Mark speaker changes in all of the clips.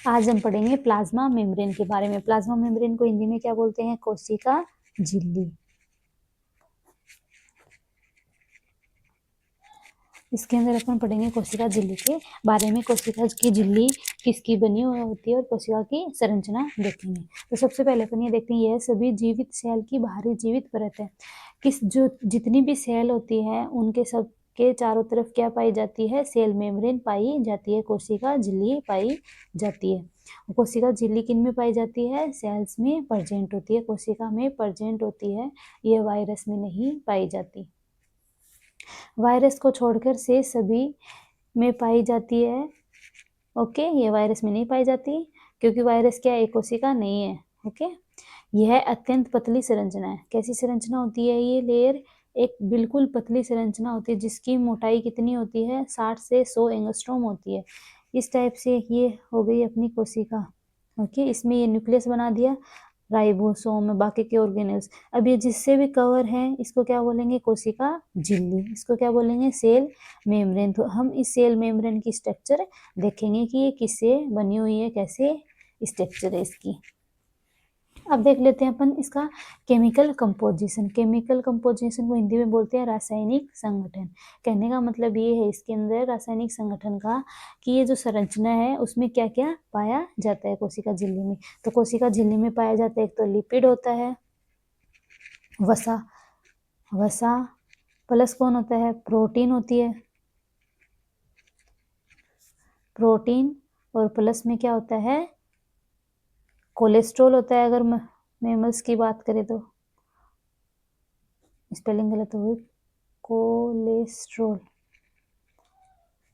Speaker 1: आज हम पढ़ेंगे प्लाज्मा मेम्ब्रेन के बारे में। प्लाज्मा मेम्ब्रेन को हिंदी में क्या बोलते हैं? कोशिका झिल्ली। इसके अंदर अपन पढ़ेंगे कोशिका झिल्ली के बारे में। कोशिका की झिल्ली किसकी बनी हुई होती है और कोशिका की संरचना देखेंगे। तो सबसे पहले अपन ये देखते हैं, यह सभी जीवित सेल की बाहरी जीवित परत है। जितनी भी सेल होती है उनके सब के चारों तरफ क्या पाई जाती है? सेल मेम्ब्रेन पाई जाती है, कोशिका झिल्ली पाई जाती है। कोशिका झिल्ली किन में पाई जाती है? सेल्स में प्रेजेंट होती है, कोशिका में प्रेजेंट होती है। यह वायरस में नहीं पाई जाती। वायरस को छोड़कर से सभी में पाई जाती है। ओके, ये वायरस में नहीं पाई जाती क्योंकि वायरस क्या एक कोशिका नहीं है। ओके, यह अत्यंत पतली संरचना है। कैसी संरचना होती है? ये लेयर एक बिल्कुल पतली संरचना होती है जिसकी मोटाई कितनी होती है? 60 से 100 एंगस्ट्रॉम होती है। इस टाइप से ये हो गई अपनी कोशिका। ओके, इसमें ये न्यूक्लियस बना दिया, राइबोसोम, बाकी के ऑर्गेनेल्स। अब ये जिससे भी कवर है इसको क्या बोलेंगे? कोशिका झिल्ली। इसको क्या बोलेंगे? Cell membrane. तो हम इस सेल मेम्ब्रेन की स्ट्रक्चर देखेंगे कि ये किससे बनी हुई है, कैसे स्ट्रक्चर है इसकी। अब देख लेते हैं अपन इसका केमिकल कंपोजिशन। केमिकल कंपोजिशन को हिंदी में बोलते हैं रासायनिक संगठन। कहने का मतलब ये है इसके अंदर रासायनिक संगठन का कि ये जो संरचना है उसमें क्या क्या पाया जाता है कोशिका झिल्ली में। तो कोशिका झिल्ली में पाया जाता है, एक तो लिपिड होता है, वसा, वसा प्लस कौन होता है? प्रोटीन होती है, प्रोटीन, और प्लस में क्या होता है? कोलेस्ट्रॉल होता है। अगर मैमल्स की बात करें तो स्पेलिंग गलत हो गई, कोलेस्ट्रॉल।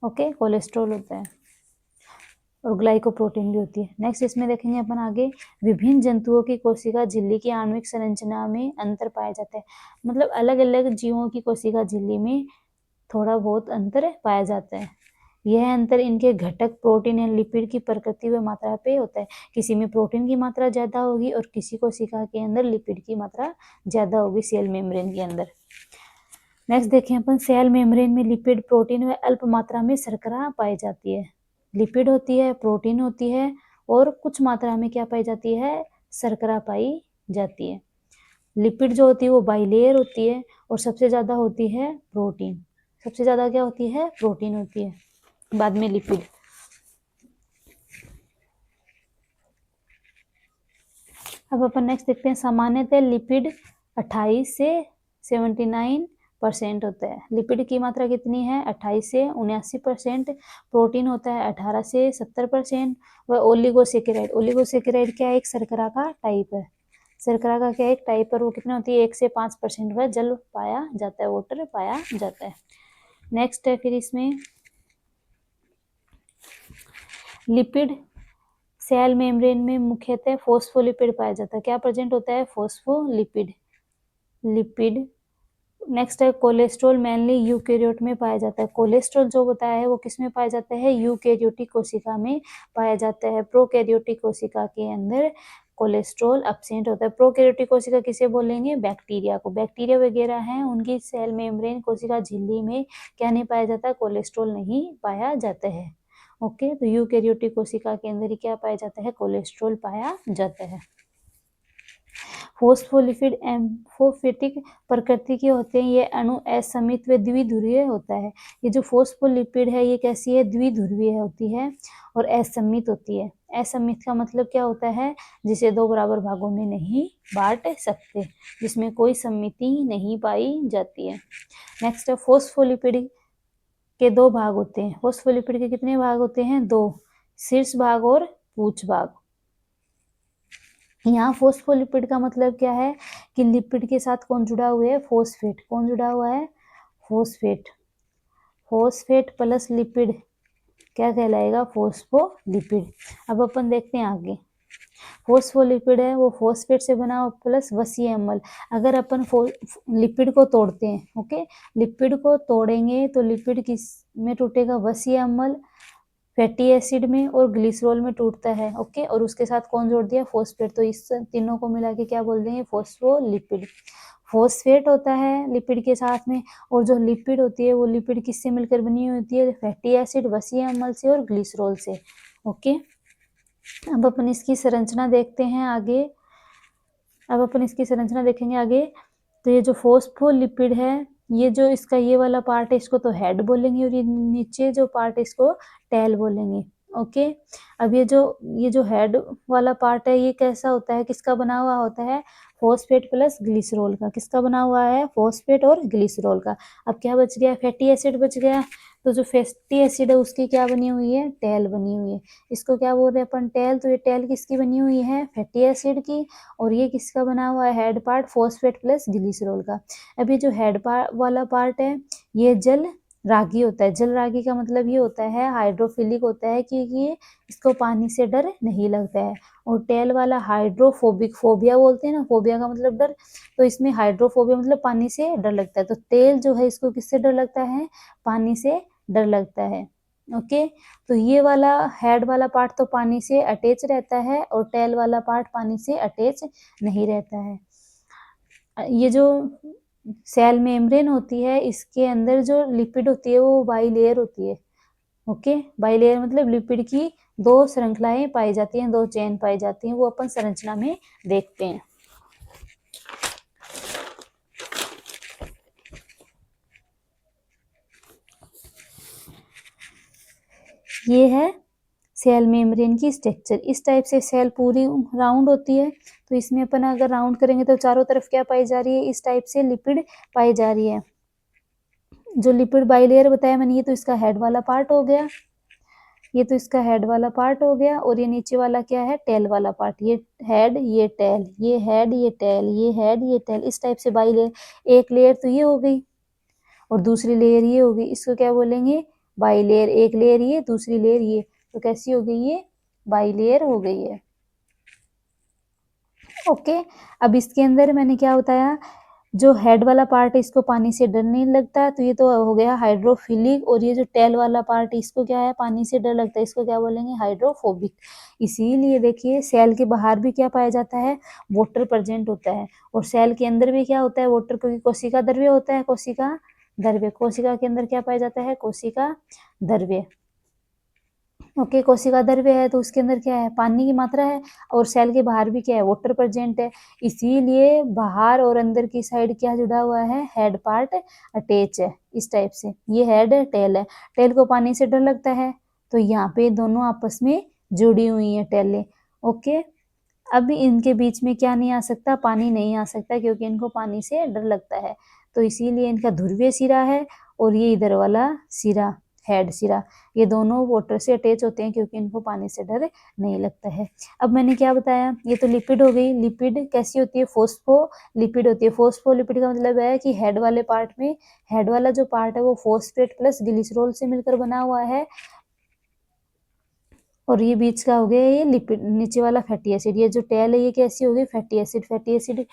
Speaker 1: ओके, कोलेस्ट्रॉल होता है और ग्लाइकोप्रोटीन भी होती है। नेक्स्ट इसमें देखेंगे अपन आगे, विभिन्न जंतुओं की कोशिका झिल्ली की आणविक संरचना में अंतर पाया जाता है। मतलब अलग अलग जीवों की कोशिका झिल्ली में थोड़ा बहुत अंतर पाया जाता है। यह अंतर इनके घटक प्रोटीन या लिपिड की प्रकृति व मात्रा पे होता है। किसी में प्रोटीन की मात्रा ज्यादा होगी और किसी कोशिका के अंदर लिपिड की मात्रा ज्यादा होगी सेल मेम्ब्रेन के अंदर। नेक्स्ट देखें अपन, सेल मेम्ब्रेन में लिपिड, प्रोटीन व अल्प मात्रा में शर्करा पाई जाती है। लिपिड होती है, प्रोटीन होती है और कुछ मात्रा में क्या पाई जाती है? शर्करा पाई जाती है। लिपिड जो होती है वो बाइलेयर होती है और सबसे ज्यादा होती है प्रोटीन। सबसे ज्यादा क्या होती है? प्रोटीन होती है, बाद में लिपिड। अब अपन नेक्स्ट देखते हैं, सामान्यतः लिपिड 28 से 79% होता है। लिपिड की मात्रा कितनी है? 28 से 79%। प्रोटीन होता है 18 से 70%। व ओलिगोसेकेराइड, ओलिगोसेकेराइड क्या है? एक शर्करा का टाइप है। शर्करा का क्या एक टाइप है, वो कितनी होती है? 1 से 5%। वह जल पाया जाता है, वाटर पाया जाता है। नेक्स्ट है फिर इसमें लिपिड, सेल मेम्ब्रेन में मुख्यतः फॉस्फोलिपिड पाया जाता है। क्या प्रेजेंट होता है? Phospholipid, lipid. नेक्स्ट है कोलेस्ट्रॉल, मेनली यूकैरियोट में पाया जाता है। कोलेस्ट्रॉल जो बताया है वो किस में पाया जाता है? यूकैरियोटिक कोशिका में पाया जाता है। प्रोकैरियोटिक कोशिका के अंदर कोलेस्ट्रॉल एब्सेंट होता है। प्रोकैरियोटिक कोशिका किसे बोलेंगे? बैक्टीरिया को। बैक्टीरिया वगैरह हैं उनकी सेल मेम्ब्रेन कोशिका झिल्ली में क्या नहीं पाया जाता? कोलेस्ट्रॉल नहीं पाया जाता है। ओके, तो यूकैरियोटिक कोशिका के अंदर ही क्या पाया जाता है? कोलेस्ट्रॉल पाया जाता है। फोस्फोलिपिड एम्फोफिटिक प्रकृति के होते हैं। ये अणु असमित व द्विध्रुवीय होता है। ये जो फोस्फोलिपिड है ये कैसी है? द्विध्रुवीय होती है और असमित होती है। असमित का मतलब क्या होता है? जिसे दो बराबर भागों में नहीं बांट सकते, जिसमें कोई समिति नहीं पाई जाती है। नेक्स्ट है फोस्फोलिपिड के दो भाग होते हैं। फोस्फोलिपिड के कितने भाग होते हैं? दो, शीर्ष भाग और पूछ भाग। यहाँ फोस्फोलिपिड का मतलब क्या है कि लिपिड के साथ कौन जुड़ा हुआ है? फोस्फेट। कौन जुड़ा हुआ है? फोस्फेट। फोस्फेट प्लस लिपिड क्या कहलाएगा? फोस्फोलिपिड। अब अपन देखते हैं आगे, फोस्फोलिपिड है वो फोस्फेट से बना हो प्लस वसीय अम्ल। अगर अपन लिपिड को तोड़ते हैं, ओके, लिपिड को तोड़ेंगे तो लिपिड किस में टूटेगा? वसीय अम्ल, फैटी एसिड में और ग्लिसरॉल में टूटता है। ओके, और उसके साथ कौन जोड़ दिया? फोस्फेट। तो इस तीनों को मिला के क्या बोल देंगे? फोस्फोलिपिड। फोस्फेट होता है लिपिड के साथ में, और जो लिपिड होती है वो लिपिड किससे मिलकर बनी होती है? फैटी एसिड, वसीय अम्ल से और ग्लिसरॉल से। ओके, अब अपन इसकी संरचना देखते हैं आगे। अब अपन इसकी संरचना देखेंगे आगे। तो ये जो फॉस्फोलिपिड है, ये जो इसका ये वाला पार्ट है इसको तो हेड बोलेंगे, और ये नीचे जो पार्ट है इसको टेल बोलेंगे। ओके। अब ये जो हेड वाला पार्ट है ये कैसा होता है, किसका बना हुआ होता है, फॉस्फेट प्लस ग्लिसरॉल का। किसका बना हुआ है, फॉस्फेट और ग्लिसरॉल का। अब क्या बच गया, फैटी एसिड बच गया। तो जो फैटी एसिड है उसकी क्या बनी हुई है, टेल बनी हुई है। इसको क्या बोल रहे हैं अपन, टेल। तो ये टेल किसकी बनी हुई है, फैटी एसिड की। और ये किसका बना हुआ है, head part, phosphate plus glycerol का। अब ये जो हेड वाला पार्ट है ये जल रागी होता है। जल रागी का मतलब ये होता है हाइड्रोफिलिक होता है, क्योंकि ये इसको पानी से डर नहीं लगता है। और टेल वाला हाइड्रोफोबिक, फोबिया बोलते हैं ना, फोबिया का मतलब डर। तो इसमें हाइड्रोफोबिया मतलब पानी से डर लगता है। तो तेल जो है इसको किससे डर लगता है, पानी से डर लगता है। ओके। तो ये वाला हेड वाला पार्ट तो पानी से अटैच रहता है, और टेल वाला पार्ट पानी से अटैच नहीं रहता है। ये जो सेल मेम्ब्रेन होती है इसके अंदर जो लिपिड होती है वो बाइलेयर होती है। ओके। बाइलेयर मतलब लिपिड की दो श्रृंखलाएं पाई जाती हैं, दो चेन पाई जाती हैं, वो अपन संरचना में देखते हैं। ये है सेल मेम्ब्रेन की स्ट्रक्चर। इस टाइप से सेल पूरी राउंड होती है। तो इसमें अपन अगर राउंड करेंगे तो चारों तरफ क्या पाई जा रही है, इस टाइप से लिपिड पाई जा रही है। जो लिपिड बाइलेयर बताया मैंने, ये तो इसका हेड वाला पार्ट हो गया। ये तो इसका हेड वाला पार्ट हो गया। और ये नीचे वाला क्या है, टेल वाला पार्ट। ये हेड, ये टेल, ये हेड, ये टेल, ये हेड, ये टेल। इस टाइप से बाइलेयर। एक लेयर तो ये हो गई और दूसरी लेयर ये होगी, इसको क्या बोलेंगे, बाइलेयर। एक लेयर ये, दूसरी लेयर ये, तो कैसी हो गई, ये बाइलेयर हो गई है। ओके। अब इसके अंदर मैंने क्या बताया, जो हेड वाला पार्ट है इसको पानी से डर नहीं लगता, तो ये तो हो गया हाइड्रोफिलिक। और ये जो टेल वाला पार्ट है इसको क्या है, पानी से डर लगता है, इसको क्या बोलेंगे, हाइड्रोफोबिक। इसीलिए देखिए सेल के बाहर भी क्या पाया जाता है, वाटर प्रेजेंट होता है। और सेल के अंदर भी क्या होता है, वाटर, क्योंकि कोशिका द्रव्य होता है, कोशिका द्रव्य। कोशिका के अंदर क्या पाया जाता है, कोशिका द्रव्य। ओके। कोशिका द्रव्य है तो उसके अंदर क्या है, पानी की मात्रा है। और सेल के बाहर भी क्या है, वाटर प्रेजेंट है। इसीलिए बाहर और अंदर की साइड क्या जुड़ा हुआ है, हेड पार्ट अटैच है। इस टाइप से ये हेड है, टेल है। टेल को पानी से डर लगता है तो यहाँ पे दोनों आपस में जुड़ी हुई है टेलें। ओके। अब इनके बीच में क्या नहीं आ सकता, पानी नहीं आ सकता, क्योंकि इनको पानी से डर लगता है। तो इसीलिए इनका ध्रुवीय सिरा है। और ये इधर वाला सिरा, हेड सिरा, ये दोनों वाटर से अटैच होते हैं, क्योंकि इनको पानी से डर नहीं लगता है। अब मैंने क्या बताया, ये तो लिपिड हो गई। लिपिड कैसी होती है, फोस्फोलिपिड होती है। फोस्फोलिपिड का मतलब है कि हेड वाले पार्ट में, हेड वाला जो पार्ट है वो फॉस्फेट प्लस ग्लिसरॉल से मिलकर बना हुआ है। और ये बीच का हो गया ये लिपिड, नीचे वाला फैटी एसिड। ये जो टेल है ये कैसी होगी, फैटी एसिड। फैटी एसिड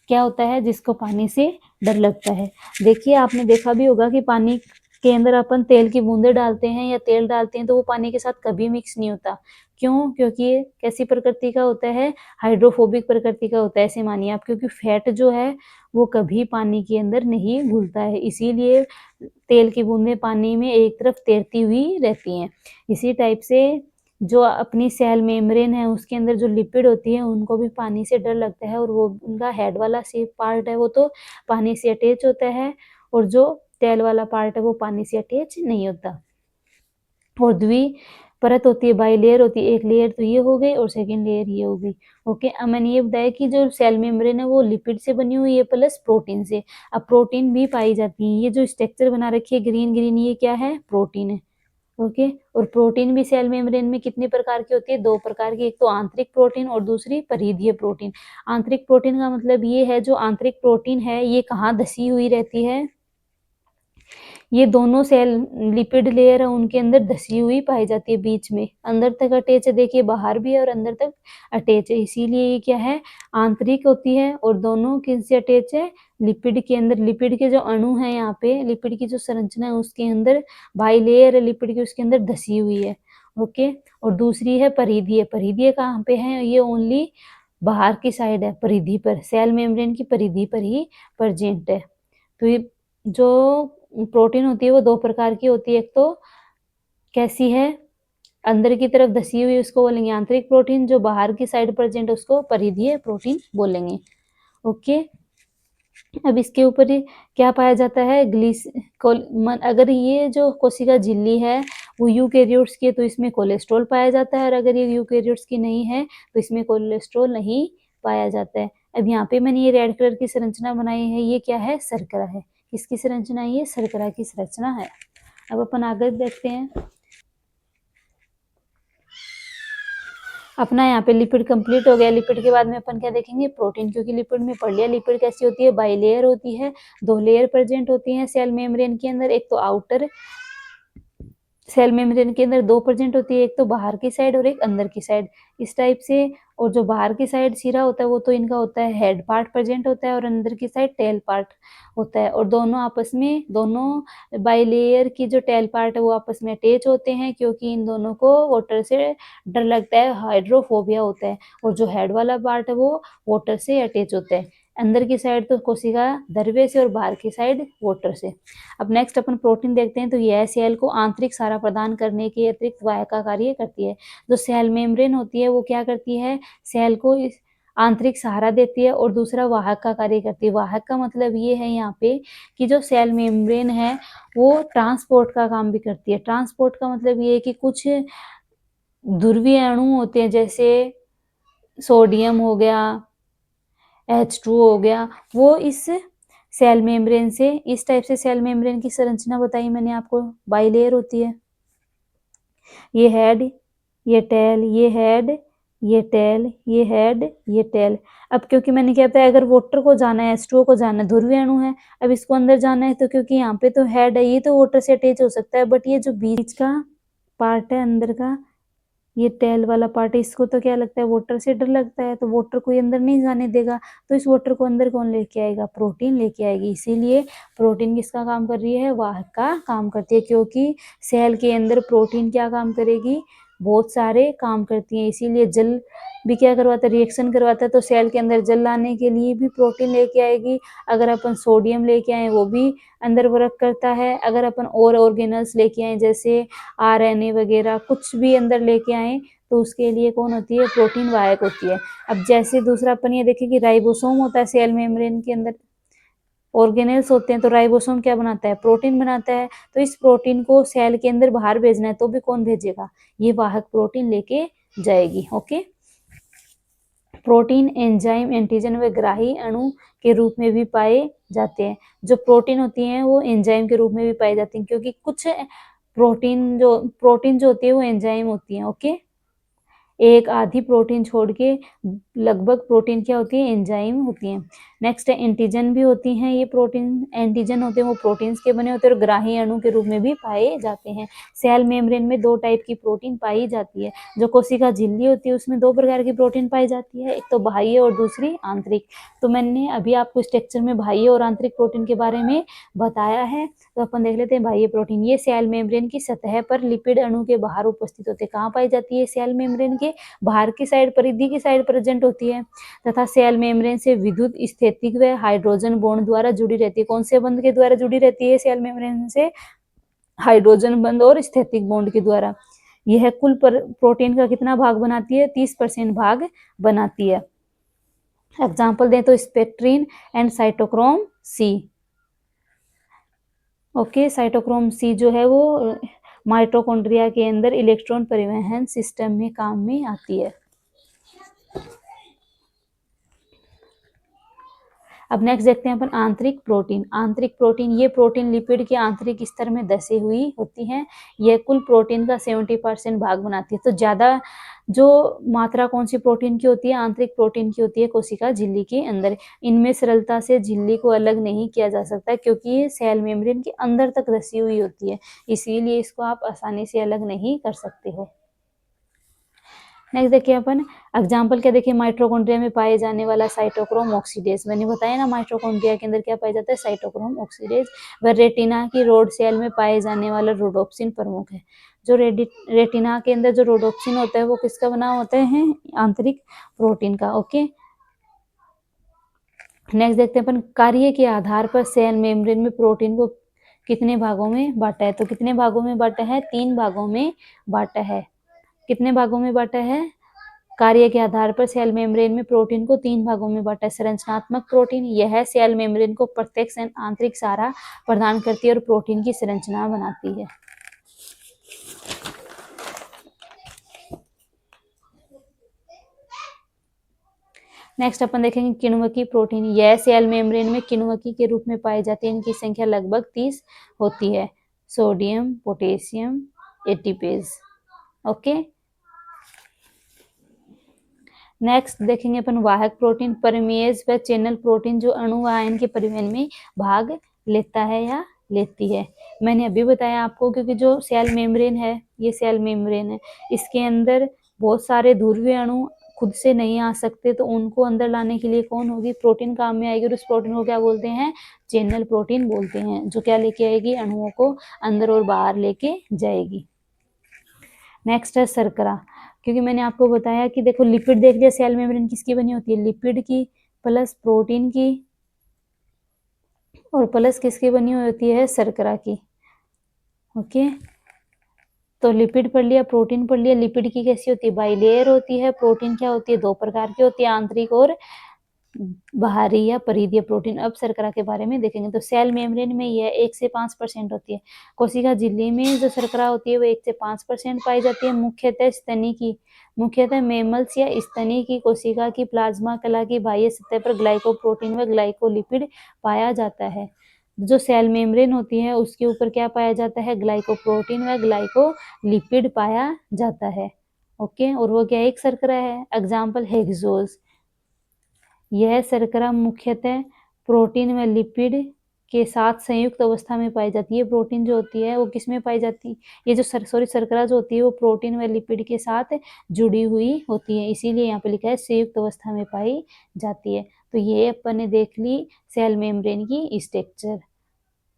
Speaker 1: क्या होता है, जिसको पानी से डर लगता है। देखिए आपने देखा भी होगा कि पानी के अंदर अपन तेल की बूंदे डालते हैं या तेल डालते हैं तो वो पानी के साथ कभी मिक्स नहीं होता। क्यों, क्योंकि ये कैसी प्रकृति का होता है, हाइड्रोफोबिक प्रकृति का होता है, ऐसे मानिए आप। क्योंकि फैट जो है वो कभी पानी के अंदर नहीं घुलता है, इसीलिए तेल की बूंदें पानी में एक तरफ तैरती हुई रहती हैं। इसी टाइप से जो अपनी सेल मेम्ब्रेन है उसके अंदर जो लिपिड होती है उनको भी पानी से डर लगता है। और वो उनका हेड वाला सी पार्ट है वो तो पानी से अटैच होता है, और जो टेल वाला पार्ट है वो पानी से अटैच नहीं होता। और द्वि परत होती है, बाई लेयर होती है। एक लेयर तो ये हो गई और सेकंड लेयर ये हो गई। ओके। अब मैंने ये बताया कि जो सेल मेम्ब्रेन है वो लिपिड से बनी हुई है प्लस प्रोटीन से। अब प्रोटीन भी पाई जाती है। ये जो स्ट्रक्चर बना रखी है ग्रीन ग्रीन, ये क्या है, प्रोटीन है। ओके। और प्रोटीन भी सेल मेम्ब्रेन में कितने प्रकार की होती है, दो प्रकार की। एक तो आंतरिक प्रोटीन और दूसरी परिधीय प्रोटीन। आंतरिक प्रोटीन का मतलब ये है, जो आंतरिक प्रोटीन है ये कहाँ धसी हुई रहती है, ये दोनों सेल लिपिड लेयर है उनके अंदर धसी हुई पाई जाती है, बीच में अंदर तक अटैच है। देखिए बाहर भी है और अंदर तक अटैच है, इसीलिए ये क्या है, आंतरिक होती है। और दोनों किनसे अटैच है, लिपिड के अंदर। लिपिड के जो अणु है यहाँ पे, लिपिड की जो संरचना है उसके अंदर बाई लेयर है लिपिड की, उसके अंदर धसी हुई है। ओके। और दूसरी है परिधीय। परिधीय कहाँ पे है, ये ओनली बाहर की साइड है, परिधि पर, सेल मेम्ब्रेन की परिधि पर ही प्रेजेंट है। तो ये जो प्रोटीन होती है वो दो प्रकार की होती है। एक तो कैसी है, अंदर की तरफ धसी हुई उसको बोलेंगे आंतरिक प्रोटीन, जो बाहर की साइड प्रेजेंट उसको परिधीय प्रोटीन बोलेंगे। ओके, अब इसके ऊपर क्या पाया जाता है, अगर ये जो कोशिका झिल्ली है वो यूकेरियोट्स की है तो इसमें कोलेस्ट्रॉल पाया जाता है, और अगर ये यूकेरियोट्स की नहीं है तो इसमें कोलेस्ट्रॉल नहीं पाया जाता है। अब यहाँ पे मैंने ये रेड कलर की संरचना बनाई है, ये क्या है, शर्करा है। किसकी संरचना है, ये शर्करा की संरचना है। अब अपन आगे देखते हैं। अपना यहाँ पे लिपिड कंप्लीट हो गया। लिपिड के बाद में अपन क्या देखेंगे, प्रोटीन, क्योंकि लिपिड में पढ़ लिया लिपिड कैसी होती है, बाइलेयर होती है, 2 लेयर प्रेजेंट होती हैं सेल मेम्ब्रेन के अंदर। एक तो आउटर सेल मेम्ब्रेन के अंदर 2 प्रेजेंट होती है, एक तो बाहर की साइड और एक अंदर की साइड, इस टाइप से। और जो बाहर की साइड सिरा होता है वो तो इनका होता है हेड पार्ट प्रेजेंट होता है, और अंदर की साइड टेल पार्ट होता है, और दोनों आपस में, दोनों बाइलेयर की जो टेल पार्ट है वो आपस में अटैच होते हैं, क्योंकि इन दोनों को वाटर से डर लगता है, हाइड्रोफोबिया होता है। और जो हेड वाला पार्ट है वो वाटर से अटैच होता है। अंदर की साइड तो कोशिका दरवे से और बाहर की साइड वाटर से। अब नेक्स्ट अपन प्रोटीन देखते हैं। तो यह सेल को आंतरिक सहारा प्रदान करने के अतिरिक्त वाहक का कार्य करती है। जो सेल मेम्ब्रेन होती है वो क्या करती है, सेल को इस आंतरिक सहारा देती है, और दूसरा वाहक का कार्य करती है। वाहक का मतलब ये है यहाँ पे कि जो सेल मेम्ब्रेन है वो ट्रांसपोर्ट का काम भी करती है। ट्रांसपोर्ट का मतलब ये है कि कुछ ध्रुवीय अणु होते हैं, जैसे सोडियम हो गया, H2 हो गया, वो इस सेल मेम्ब्रेन से, इस टाइप से सेल मेम्ब्रेन की संरचना बताई मैंने आपको, बाइलेयर होती है। ये हेड, ये टेल, ये हेड, ये टेल, ये हेड, ये टेल। अब क्योंकि मैंने क्या बताया, अगर वाटर को जाना है, H2O को जाना है, ध्रुवीय अणु है, अब इसको अंदर जाना है, तो क्योंकि यहाँ पे तो हेड है, ये तो वाटर से अटैच हो सकता है, बट ये जो बीच का पार्ट है अंदर का, ये टेल वाला पार्ट है, इसको तो क्या लगता है, वाटर से डर लगता है, तो वाटर को अंदर नहीं जाने देगा। तो इस वाटर को अंदर कौन लेके आएगा, प्रोटीन लेके आएगी। इसीलिए प्रोटीन किसका काम कर रही है, वाहक का काम करती है, क्योंकि सेल के अंदर प्रोटीन क्या काम करेगी, बहुत सारे काम करती है। इसीलिए जल भी क्या करवाता है, रिएक्शन करवाता है, तो सेल के अंदर जल लाने के लिए भी प्रोटीन लेके आएगी। अगर अपन सोडियम लेके आए वो भी अंदर वर्क करता है। अगर अपन और ऑर्गेनल्स लेके आए, जैसे RNA वगैरह कुछ भी अंदर लेके आए, तो उसके लिए कौन होती है, प्रोटीन वाहक होती है। अब जैसे दूसरा अपन ये देखें कि राइबोसोम होता है सेल मेम्ब्रेन के अंदर, ऑर्गेनेल्स होते हैं, तो राइबोसोम क्या बनाता है, प्रोटीन बनाता है। तो इस प्रोटीन को सेल के अंदर बाहर भेजना है, तो भी कौन भेजेगा, ये वाहक प्रोटीन लेके जाएगी। ओके, प्रोटीन एंजाइम, एंटीजन व ग्राही अणु के रूप में भी पाए जाते हैं। जो प्रोटीन होती हैं वो एंजाइम के रूप में भी पाई जाती हैं, क्योंकि कुछ प्रोटीन जो होती है वो एंजाइम होती हैं। ओके, एक आधी प्रोटीन छोड़ के लगभग प्रोटीन क्या होती है, एंजाइम होती हैं। नेक्स्ट है एंटीजन भी होती हैं, ये प्रोटीन एंटीजन होते हैं, वो प्रोटीन्स के बने होते हैं और ग्राही अणु के रूप में भी पाए जाते हैं। सेल मेम्ब्रेन में 2 टाइप की प्रोटीन पाई जाती है। जो कोशिका झिल्ली होती है उसमें 2 प्रकार की प्रोटीन पाई जाती है, एक तो बाह्य और दूसरी आंतरिक। तो मैंने अभी आपको स्ट्रक्चर में बाह्य और आंतरिक प्रोटीन के बारे में बताया है। तो अपन देख लेते हैं बाह्य प्रोटीन। ये सेल मेम्ब्रेन की सतह पर लिपिड अणु के बाहर उपस्थित होते हैं। कहाँ पाई जाती है, सेल मेम्ब्रेन के बाहर की साइड, परिधि की साइड प्रेजेंट होती है, तथा सेल मेम्ब्रेन से विद्युत स्थैतिक व हाइड्रोजन बॉन्ड द्वारा जुड़ी रहती है। कौन से बंध के द्वारा जुड़ी रहती है सेल मेम्ब्रेन से, हाइड्रोजन बंध और स्थैतिक बॉन्ड के द्वारा। यह कुल प्रोटीन का कितना भाग बनाती है, 30% भाग बनाती है। एग्जाम्पल दें तो spectrin and cytochrome C. Okay, cytochrome C जो है वो माइटोकॉन्ड्रिया के अंदर इलेक्ट्रॉन परिवहन सिस्टम में काम में आती है। अब नेक्स्ट देखते हैं अपन आंतरिक प्रोटीन। आंतरिक प्रोटीन, ये प्रोटीन लिपिड के आंतरिक स्तर में धसी हुई होती हैं। यह कुल प्रोटीन का 70% भाग बनाती है। तो ज़्यादा जो मात्रा कौन सी प्रोटीन की होती है, आंतरिक प्रोटीन की होती है कोशिका झिल्ली के अंदर। इनमें सरलता से झिल्ली को अलग नहीं किया जा सकता, क्योंकि ये सेल मेम्ब्रेन के अंदर तक धसी हुई होती है, इसीलिए इसको आप आसानी से अलग नहीं कर सकते हो। नेक्स्ट देखिए अपन एग्जाम्पल क्या देखिए, माइटोकॉन्ड्रिया में पाए जाने वाला साइटोक्रोम ऑक्सीडेज। मैंने बताया ना, माइटोकॉन्ड्रिया के अंदर क्या पाया जाता है, साइटोक्रोम ऑक्सीडेज। व रेटिना की रोड सेल में पाए जाने वाला रोडोप्सिन प्रमुख है। जो रेटिना के अंदर जो रोडोप्सिन होता है वो किसका बना होता है, आंतरिक प्रोटीन का। ओके, नेक्स्ट देखते हैं अपन कार्य के आधार पर सेल मेम्ब्रेन में प्रोटीन को कितने भागों में बांटा है। तो कितने भागों में बांटा है, 3 भागों में बांटा है। कितने भागों में बांटा है? कार्य के आधार पर सेल मेम्ब्रेन में प्रोटीन को 3 भागों में बांटा है। संरचनात्मक प्रोटीन, यह सेल मेम्ब्रेन को प्रत्यक्ष आंतरिक सहारा प्रदान करती है और प्रोटीन की संरचना बनाती है। नेक्स्ट अपन देखेंगे किण्वकीय प्रोटीन। यह सेल मेम्ब्रेन में किण्वकी के रूप में पाए जाते हैं। इनकी संख्या लगभग 30 होती है। Sodium, potassium, ATPase. Okay, next देखेंगे अपन वाहक प्रोटीन, परमेज व चैनल प्रोटीन, जो अणु व आयन के परिवहन में भाग लेता है या लेती है। मैंने अभी बताया आपको, क्योंकि जो सेल मेम्ब्रेन है, ये सेल मेम्ब्रेन है, इसके अंदर बहुत सारे ध्रुवीय अणु खुद से नहीं आ सकते, तो उनको अंदर लाने के लिए कौन होगी? प्रोटीन काम में आएगी, और उस प्रोटीन को क्या बोलते हैं? चैनल प्रोटीन बोलते हैं, जो क्या लेके आएगी? अणुओं को अंदर और बाहर लेके जाएगी। नेक्स्ट है शर्करा, क्योंकि मैंने आपको बताया कि देखो लिपिड देख लिया, सेल मेम्ब्रेन किसकी बनी होती है? लिपिड की, प्लस प्रोटीन की, और प्लस किसकी बनी होती है? शर्करा की। ओके, तो लिपिड पढ़ लिया, प्रोटीन पढ़ लिया। लिपिड की कैसी होती है? बाइलेयर होती है। प्रोटीन क्या होती है? 2 प्रकार की होती है, आंतरिक और बाहरी या परिधीय प्रोटीन। अब शर्करा के बारे में देखेंगे। तो सेल मेम्ब्रेन में यह 1 से 5% होती है। कोशिका झिल्ली में जो शर्करा होती है वो 1 से 5% पाई जाती है। मुख्यतः स्तनी की, मुख्यतः मेमल्स या स्तनी की कोशिका की प्लाज्मा कला की बाह्य सतह पर ग्लाइकोप्रोटीन व ग्लाइकोलिपिड पाया जाता है। जो सेल मेम्ब्रेन होती है उसके ऊपर क्या पाया जाता है? ग्लाइकोप्रोटीन व ग्लाइकोलिपिड पाया जाता है। ओके, और वो क्या एक शर्करा है? Example hexose. यह शर्करा मुख्यतः प्रोटीन व लिपिड के साथ संयुक्त अवस्था में पाई जाती है। प्रोटीन जो होती है वो किस में पाई जाती है? ये जो शर्करा जो होती है वो प्रोटीन व लिपिड के साथ जुड़ी हुई होती है, इसीलिए यहाँ पे लिखा है संयुक्त अवस्था में पाई जाती है। तो ये अपन ने देख ली सेल मेम्ब्रेन की स्ट्रक्चर।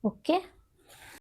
Speaker 1: ओके।